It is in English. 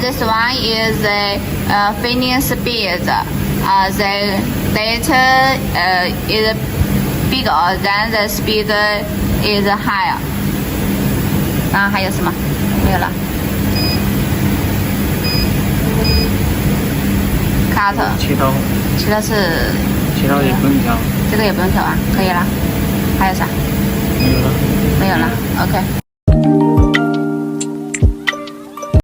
this one is the filling speed. The data is bigger than the speed is higher. 然后还有什么？没有了。cut。切刀。切刀是。切刀也不用调。这个也不用调啊，可以了。还有啥？没有了。没有了。OK。